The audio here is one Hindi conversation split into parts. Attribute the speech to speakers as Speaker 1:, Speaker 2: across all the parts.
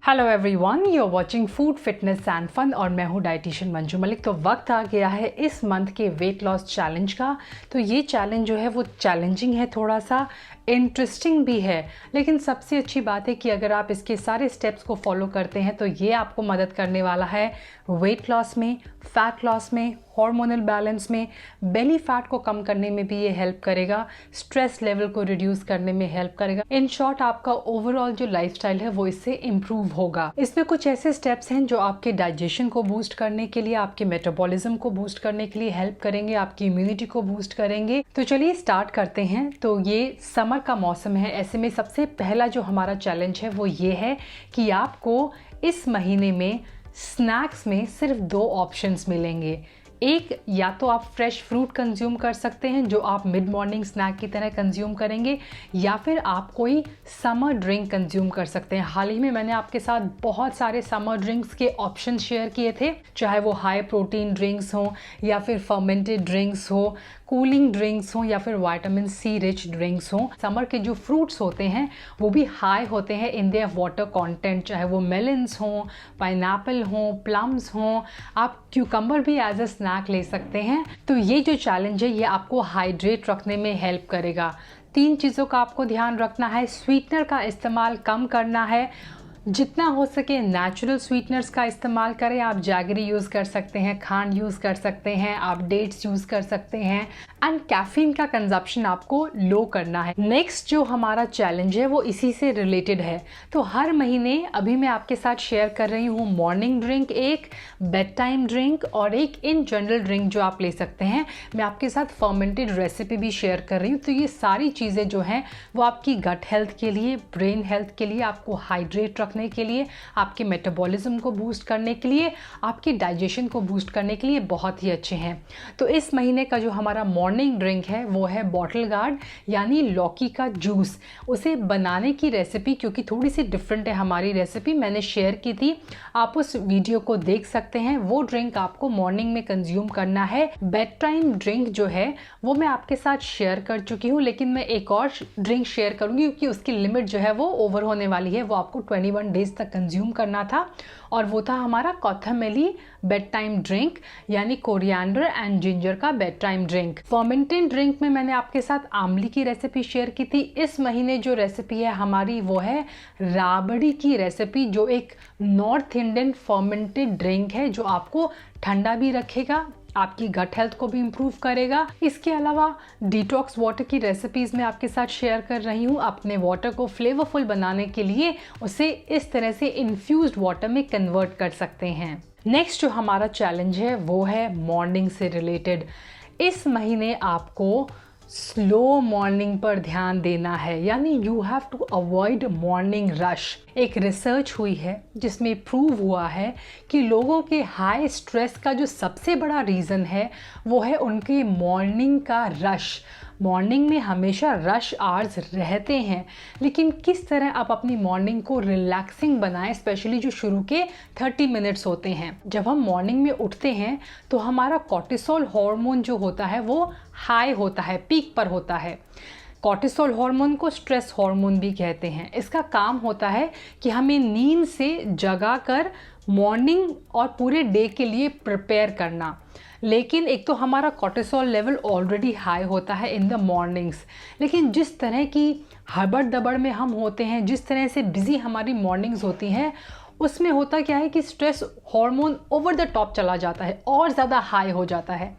Speaker 1: Hello everyone, you are watching food fitness and fun और मैं हूँ डाइटिशियन मंजू मलिक। तो वक्त आ गया है इस मंथ के वेट लॉस चैलेंज का। तो ये चैलेंज जो है वो चैलेंजिंग है, थोड़ा सा इंटरेस्टिंग भी है, लेकिन सबसे अच्छी बात है कि अगर आप इसके सारे स्टेप्स को फॉलो करते हैं तो ये आपको मदद करने वाला है वेट लॉस में, फैट लॉस में, हार्मोनल बैलेंस में, बेली फैट को कम करने में भी ये हेल्प करेगा, स्ट्रेस लेवल को रिड्यूस करने में हेल्प करेगा। इन शॉर्ट आपका ओवरऑल जो लाइफस्टाइल है वो इससे इम्प्रूव होगा। इसमें कुछ ऐसे स्टेप्स हैं जो आपके डाइजेशन को बूस्ट करने के लिए, आपके मेटाबॉलिज्म को बूस्ट करने के लिए हेल्प करेंगे, आपकी इम्यूनिटी को बूस्ट करेंगे। तो चलिए स्टार्ट करते हैं। तो ये समर का मौसम है, ऐसे में सबसे पहला जो हमारा चैलेंज है वो ये है कि आपको इस महीने में स्नैक्स में सिर्फ 2 ऑप्शंस मिलेंगे। एक, या तो आप फ्रेश फ्रूट कंज्यूम कर सकते हैं जो आप मिड मॉर्निंग स्नैक की तरह कंज्यूम करेंगे, या फिर आप कोई समर ड्रिंक कंज्यूम कर सकते हैं। हाल ही में मैंने आपके साथ बहुत सारे समर ड्रिंक्स के ऑप्शन शेयर किए थे, चाहे वो हाई प्रोटीन ड्रिंक्स हों या फिर फर्मेंटेड ड्रिंक्स हो, कूलिंग ड्रिंक्स हों या फिर विटामिन सी रिच ड्रिंक्स हों। समर के जो फ्रूट्स होते हैं वो भी हाई होते हैं इन देयर वाटर कंटेंट, चाहे वो मेलन्स हों, पाइनएप्पल हों, प्लम्स हों, आप क्यूकम्बर भी एज अ स्नैक ले सकते हैं। तो ये जो चैलेंज है ये आपको हाइड्रेट रखने में हेल्प करेगा। 3 चीज़ों का आपको ध्यान रखना है। स्वीटनर का इस्तेमाल कम करना है, जितना हो सके नेचुरल स्वीटनर्स का इस्तेमाल करें। आप जैगरी यूज़ कर सकते हैं, खांड यूज़ कर सकते हैं, आप डेट्स यूज़ कर सकते हैं, एंड कैफीन का कंजप्शन आपको लो करना है। नेक्स्ट जो हमारा चैलेंज है वो इसी से रिलेटेड है। तो हर महीने अभी मैं आपके साथ शेयर कर रही हूँ मॉर्निंग ड्रिंक एक, बेड टाइम ड्रिंक और एक इन जनरल ड्रिंक जो आप ले सकते हैं। मैं आपके साथ फर्मेंटेड रेसिपी भी शेयर कर रही हूँ। तो ये सारी चीज़ें जो हैं वो आपकी गट हेल्थ के लिए, ब्रेन हेल्थ के लिए, आपको हाइड्रेट रखने के लिए, आपके मेटाबॉलिज्म को बूस्ट करने के लिए, आपकी डाइजेशन को बूस्ट करने के लिए बहुत ही अच्छे हैं। तो इस महीने का जो हमारा मॉर्निंग ड्रिंक है वो है बॉटल गार्ड, यानी लौकी का जूस। उसे बनाने की रेसिपी, क्योंकि थोड़ी सी डिफरेंट है हमारी रेसिपी, मैंने शेयर की थी, आप उस वीडियो को देख सकते हैं। वो ड्रिंक आपको मॉर्निंग में कंज्यूम करना है। बेड टाइम ड्रिंक जो है वो मैं आपके साथ शेयर कर चुकी हूँ, लेकिन मैं एक और ड्रिंक शेयर करूँगी क्योंकि उसकी लिमिट जो है वो ओवर होने वाली है। वो आपको 21 डेज तक कंज्यूम करना था और वो था हमारा कोथामेली बेड टाइम ड्रिंक, यानी कोरिएंडर एंड जिंजर का bed time drink. Fermented drink में मैंने आपके साथ आंवली की रेसिपी शेयर की थी। इस महीने जो रेसिपी है हमारी वो है राबड़ी की रेसिपी, जो एक नॉर्थ इंडियन फर्मेंटेड ड्रिंक है जो आपको ठंडा भी रखेगा, आपकी गट हेल्थ को भी इम्प्रूव करेगा। इसके अलावा डिटॉक्स वाटर की रेसिपीज़ मैं आपके साथ शेयर कर रही हूँ। अपने वाटर को फ्लेवरफुल बनाने के लिए उसे इस तरह से इन्फ्यूज्ड वाटर में कन्वर्ट कर सकते हैं। नेक्स्ट जो हमारा चैलेंज है वो है मॉर्निंग से रिलेटेड। इस महीने आपको स्लो मॉर्निंग पर ध्यान देना है, यानी you have to avoid morning rush. एक रिसर्च हुई है जिसमें प्रूव हुआ है कि लोगों के हाई स्ट्रेस का जो सबसे बड़ा रीज़न है वो है उनके मॉर्निंग का रश। मॉर्निंग में हमेशा रश आवर्स रहते हैं, लेकिन किस तरह आप अपनी मॉर्निंग को रिलैक्सिंग बनाएं, स्पेशली जो शुरू के 30 मिनट्स होते हैं। जब हम मॉर्निंग में उठते हैं तो हमारा कॉर्टिसोल हार्मोन जो होता है वो हाई होता है, पीक पर होता है। कॉर्टिसोल हार्मोन को स्ट्रेस हार्मोन भी कहते हैं। इसका काम होता है कि हमें नींद से जगा कर मॉर्निंग और पूरे डे के लिए प्रिपेयर करना। लेकिन एक तो हमारा कॉर्टिसोल लेवल ऑलरेडी हाई होता है इन द मॉर्निंग्स, लेकिन जिस तरह की हड़बड़ दबड़ में हम होते हैं, जिस तरह से बिजी हमारी मॉर्निंग्स होती हैं, उसमें होता क्या है कि stress hormone over the top चला जाता है और ज़्यादा हाई हो जाता है।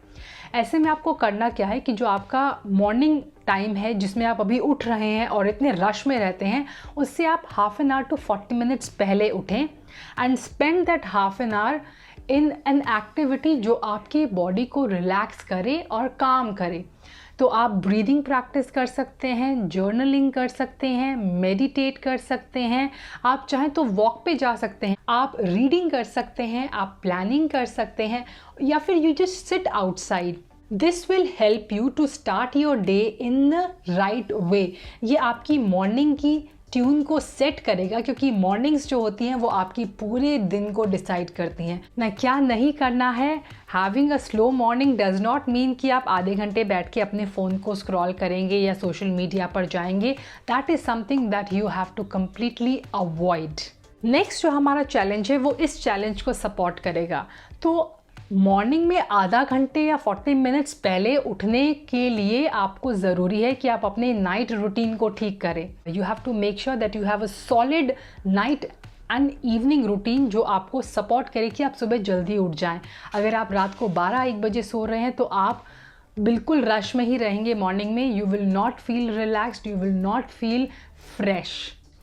Speaker 1: ऐसे में आपको करना क्या है कि जो आपका मॉर्निंग टाइम है जिसमें आप अभी उठ रहे हैं और इतने रश में रहते हैं, उससे आप half an hour to 40 minutes पहले उठें and spend that half an hour in an activity जो आपकी बॉडी को रिलैक्स करे और काम करे। तो आप ब्रीदिंग प्रैक्टिस कर सकते हैं, जर्नलिंग कर सकते हैं, मेडिटेट कर सकते हैं, आप चाहें तो वॉक पे जा सकते हैं, आप रीडिंग कर सकते हैं, आप प्लानिंग कर सकते हैं, या फिर you just sit outside. This will help you to start your day in the right way. ये आपकी मॉर्निंग की ट्यून को सेट करेगा, क्योंकि मॉर्निंग्स जो होती हैं वो आपकी पूरे दिन को डिसाइड करती हैं ना। क्या नहीं करना है, having a slow morning does not mean कि आप आधे घंटे बैठ के अपने फ़ोन को स्क्रॉल करेंगे या सोशल मीडिया पर जाएंगे। That is something that you have to completely avoid. Next जो हमारा चैलेंज है वो इस चैलेंज को सपोर्ट करेगा। तो मॉर्निंग में आधा घंटे या 40 मिनट्स पहले उठने के लिए आपको ज़रूरी है कि आप अपने नाइट रूटीन को ठीक करें। You have to make sure that you have a solid night and evening routine जो आपको सपोर्ट करे कि आप सुबह जल्दी उठ जाएं। अगर आप रात को 12-1 बजे सो रहे हैं तो आप बिल्कुल रश में ही रहेंगे मॉर्निंग में। You will not feel relaxed, you will not feel fresh.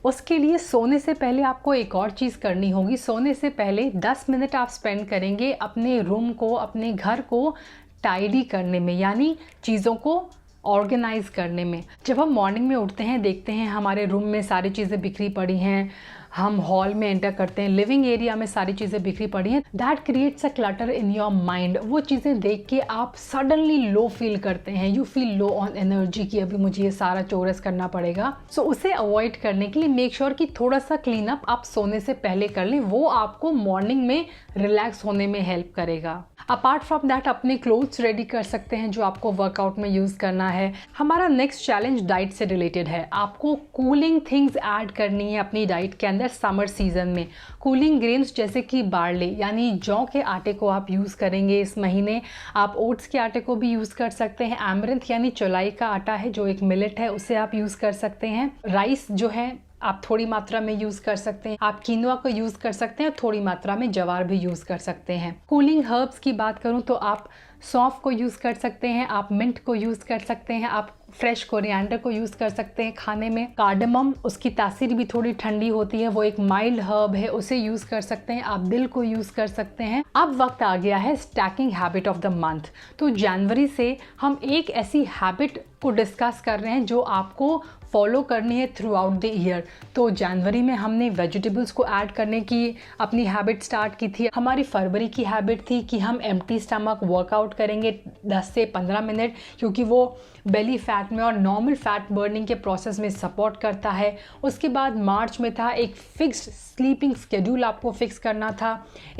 Speaker 1: उसके लिए सोने से पहले आपको एक और चीज़ करनी होगी। सोने से पहले 10 मिनट आप स्पेंड करेंगे अपने रूम को, अपने घर को टाइडी करने में, यानी चीज़ों को ऑर्गेनाइज करने में। जब हम मॉर्निंग में उठते हैं, देखते हैं हमारे रूम में सारी चीज़ें बिखरी पड़ी हैं, हम हॉल में एंटर करते हैं, लिविंग एरिया में सारी चीज़ें बिखरी पड़ी हैं, that creates a clutter in your mind. वो चीज़ें देख के आप सडनली लो फील करते हैं, you feel low on energy कि अभी मुझे ये सारा चोरस करना पड़ेगा। सो उसे अवॉइड करने के लिए मेक श्योर कि थोड़ा सा क्लीन अप आप सोने से पहले कर लें, वो आपको मॉर्निंग में रिलैक्स होने में हेल्प करेगा। अपार्ट फ्रॉम दैट अपने क्लोथ्स रेडी कर सकते हैं जो आपको वर्कआउट में यूज़ करना है। हमारा नेक्स्ट चैलेंज डाइट से रिलेटेड है। आपको कूलिंग थिंग्स ऐड करनी है अपनी डाइट के अंदर समर सीजन में। कूलिंग ग्रेन्स जैसे कि बार्ले यानी जौ के आटे को आप यूज़ करेंगे इस महीने। आप ओट्स के आटे को भी यूज़ कर सकते हैं। एमरंथ यानी चौलाई का आटा है जो एक मिलेट है, उसे आप यूज़ कर सकते हैं। राइस जो है आप थोड़ी मात्रा में यूज़ कर सकते हैं। आप कीनोआ को यूज़ कर सकते हैं, थोड़ी मात्रा में जवार भी यूज़ कर सकते हैं। कूलिंग हर्ब्स की बात करूं तो आप सौंफ को यूज़ कर सकते हैं, आप मिंट को यूज़ कर सकते हैं, आप फ्रेश कोरिएंडर को यूज़ कर सकते हैं खाने में। कार्डमम, उसकी तासीर भी थोड़ी ठंडी होती है, वो एक माइल्ड हर्ब है, उसे यूज़ कर सकते हैं। आप दिल को यूज़ कर सकते हैं। अब वक्त आ गया है stacking habit of the month. तो जनवरी से हम एक ऐसी हैबिट को डिस्कस कर रहे हैं जो आपको फॉलो करनी है थ्रू आउट द ईयर। तो जनवरी में हमने वेजिटेबल्स को ऐड करने की अपनी हैबिट स्टार्ट की थी। हमारी फरवरी की हैबिट थी कि हम एम्प्टी स्टमक वर्कआउट करेंगे 10 से 15 मिनट, क्योंकि वो बेली फैट में और नॉर्मल फैट बर्निंग के प्रोसेस में सपोर्ट करता है। उसके बाद मार्च में था एक फिक्स्ड स्लीपिंग स्केड्यूल आपको फिक्स करना था।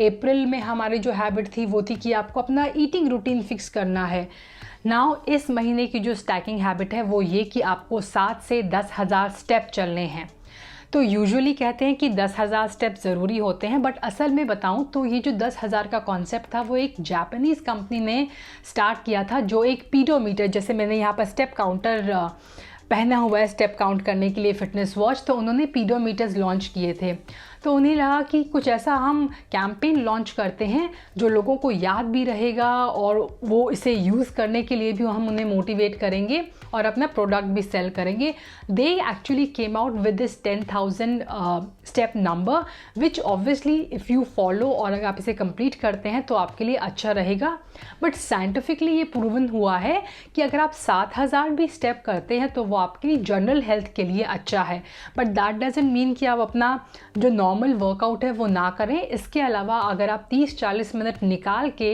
Speaker 1: अप्रैल में हमारी जो हैबिट थी वो थी कि आपको अपना ईटिंग रूटीन फिक्स करना है। नाउ इस महीने की जो स्टैकिंग हैबिट है वो ये कि आपको 7 से 10,000 स्टेप चलने हैं। तो यूजुअली कहते हैं कि 10,000 स्टेप ज़रूरी होते हैं, बट असल में बताऊं तो ये जो 10,000 का कॉन्सेप्ट था वो एक जापानीज़ कंपनी ने स्टार्ट किया था, जो एक पीडोमीटर, जैसे मैंने यहाँ पर स्टेप काउंटर पहना हुआ है स्टेप काउंट करने के लिए फिटनेस वॉच, तो उन्होंने पीडोमीटर्स लॉन्च किए थे। तो उन्हें लगा कि कुछ ऐसा हम कैंपेन लॉन्च करते हैं जो लोगों को याद भी रहेगा और वो इसे यूज़ करने के लिए भी हम उन्हें मोटिवेट करेंगे और अपना प्रोडक्ट भी सेल करेंगे। They actually came out with this 10,000 step number, which obviously if you follow और अगर आप इसे कंप्लीट करते हैं तो आपके लिए अच्छा रहेगा। बट साइंटिफिकली ये प्रूवन हुआ है कि अगर आप 7,000 भी स्टेप करते हैं तो वो आपके लिए जनरल हेल्थ के लिए अच्छा है। बट दैट डजंट मीन कि आप अपना जो नॉर्मल वर्कआउट है वो ना करें। इसके अलावा अगर आप 30-40 मिनट निकाल के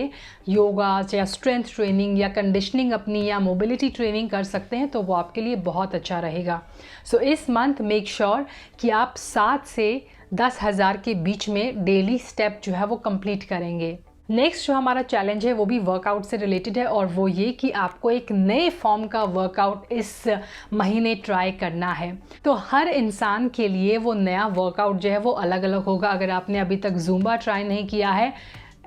Speaker 1: योगा या स्ट्रेंथ ट्रेनिंग या कंडीशनिंग अपनी या मोबिलिटी ट्रेनिंग कर सकते हैं तो वो आपके लिए बहुत अच्छा रहेगा। सो इस मंथ मेक श्योर कि आप 7 से 10,000 के बीच में डेली स्टेप जो है वो कंप्लीट करेंगे। नेक्स्ट जो हमारा चैलेंज है वो भी वर्कआउट से रिलेटेड है और वो ये कि आपको एक नए फॉर्म का वर्कआउट इस महीने ट्राई करना है। तो हर इंसान के लिए वो नया वर्कआउट जो है वो अलग अलग होगा। अगर आपने अभी तक ज़ुम्बा ट्राई नहीं किया है,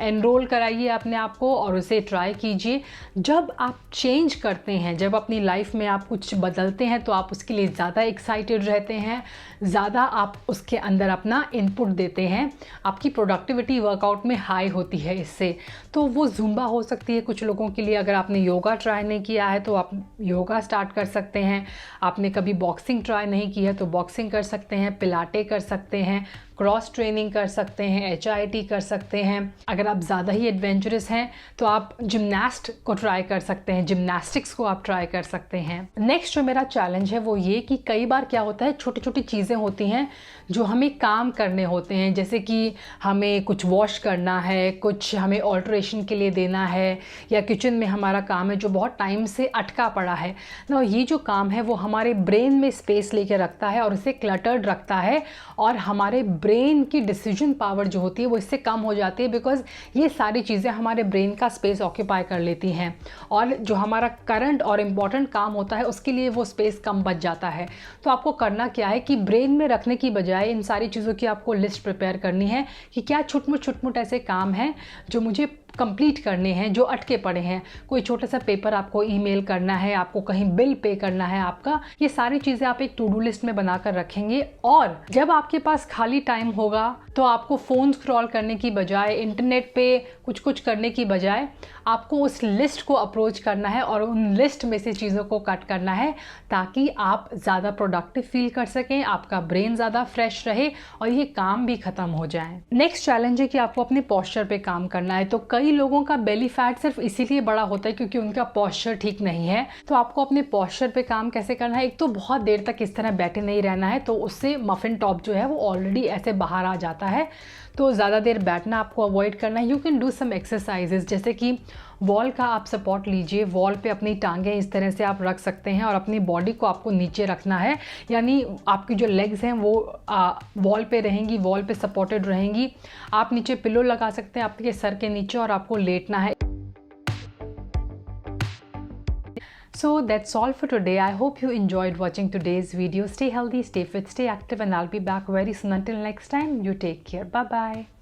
Speaker 1: एनरोल कराइए अपने आप को और उसे ट्राई कीजिए। जब आप चेंज करते हैं, जब अपनी लाइफ में आप कुछ बदलते हैं तो आप उसके लिए ज़्यादा एक्साइटेड रहते हैं, ज़्यादा आप उसके अंदर अपना इनपुट देते हैं, आपकी प्रोडक्टिविटी वर्कआउट में हाई होती है इससे। तो वो ज़ुम्बा हो सकती है कुछ लोगों के लिए। अगर आपने योगा ट्राई नहीं किया है तो आप योगा स्टार्ट कर सकते हैं। आपने कभी बॉक्सिंग ट्राई नहीं की है तो बॉक्सिंग कर सकते हैं, पिलाटे कर सकते हैं, क्रॉस ट्रेनिंग कर सकते हैं, HIIT कर सकते हैं। अगर आप ज़्यादा ही एडवेंचरस हैं तो आप जिम्नास्ट को ट्राई कर सकते हैं, जिम्नास्टिक्स को आप ट्राई कर सकते हैं। नेक्स्ट जो मेरा चैलेंज है वो ये कि कई बार क्या होता है, छोटी छोटी चीज़ें होती हैं जो हमें काम करने होते हैं, जैसे कि हमें कुछ वॉश करना है, कुछ हमें ऑल्ट्रेशन के लिए देना है, या किचन में हमारा काम है जो बहुत टाइम से अटका पड़ा है ना। ये जो काम है वो हमारे ब्रेन में स्पेस लेके रखता है और उसे क्लटर्ड रखता है और हमारे ब्रेन की डिसीजन पावर जो होती है वो इससे कम हो जाती है, बिकॉज ये सारी चीज़ें हमारे ब्रेन का स्पेस ऑक्यूपाई कर लेती हैं और जो हमारा करंट और इम्पॉर्टेंट काम होता है उसके लिए वो स्पेस कम बच जाता है। तो आपको करना क्या है कि ब्रेन में रखने की बजाय इन सारी चीज़ों की आपको लिस्ट प्रिपेयर करनी है कि क्या छुटमुट ऐसे काम हैं जो मुझे कंप्लीट करने हैं, जो अटके पड़े हैं। कोई छोटा सा पेपर आपको ईमेल करना है, आपको कहीं बिल पे करना है आपका, ये सारी चीज़ें आप एक टू डू लिस्ट में बनाकर रखेंगे। और जब आपके पास खाली टाइम होगा तो आपको फ़ोन स्क्रॉल करने की बजाय, इंटरनेट पे कुछ करने की बजाय आपको उस लिस्ट को अप्रोच करना है और उन लिस्ट में से चीज़ों को कट करना है, ताकि आप ज़्यादा प्रोडक्टिव फील कर सकें, आपका ब्रेन ज़्यादा फ्रेश रहे और ये काम भी ख़त्म हो जाए। नेक्स्ट चैलेंज है कि आपको अपने पॉस्चर पे काम करना है। तो कई लोगों का बेली फैट सिर्फ इसीलिए बड़ा होता है क्योंकि उनका पॉस्चर ठीक नहीं है। तो आपको अपने पॉस्चर पे काम कैसे करना है? एक तो बहुत देर तक इस तरह बैठे नहीं रहना है, तो उससे मफिन टॉप जो है वो ऑलरेडी ऐसे बाहर आ जाता है। तो ज़्यादा देर बैठना आपको अवॉइड करना है। You can do some exercises, जैसे कि वॉल का आप सपोर्ट लीजिए, वॉल पे अपनी टांगें इस तरह से आप रख सकते हैं और अपनी बॉडी को आपको नीचे रखना है, यानी आपकी जो लेग्स हैं वो वॉल पे रहेंगी, वॉल पे सपोर्टेड रहेंगी। आप नीचे पिलो लगा सकते हैं आपके सर के नीचे और आपको लेटना है। So that's all for today. I hope you enjoyed watching today's video. Stay healthy, stay fit, stay active, and I'll be back very soon. Until next time, you take care. Bye bye.